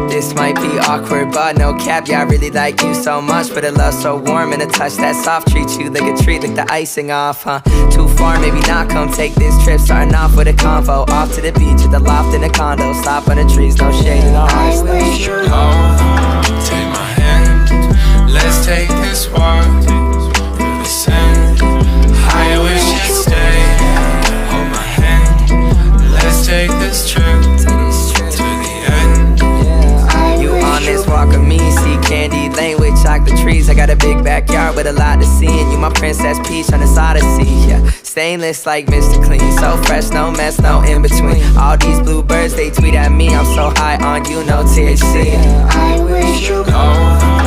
This might be awkward, but no cap, yeah, I really like you so much. But a love so warm and a touch that soft, treat you like a treat, like the icing off, huh? Too far, maybe not, come take this trip. Starting off with a convo, off to the beach, at the loft in a condo. Stop on the trees, no shade in our hearts. Take my hand, let's take this walk through the sand. I wish you'd stay, hold my hand. Let's take this trip to the end. You on this walk with me, see Candy Lane with chocolate trees. I got a big backyard with a lot to see, and you my Princess Peach on this odyssey, yeah. Stainless like Mr. Clean, so fresh, no mess, no in between. All these bluebirds, they tweet at me, I'm so high on you, no THC. I wish you Go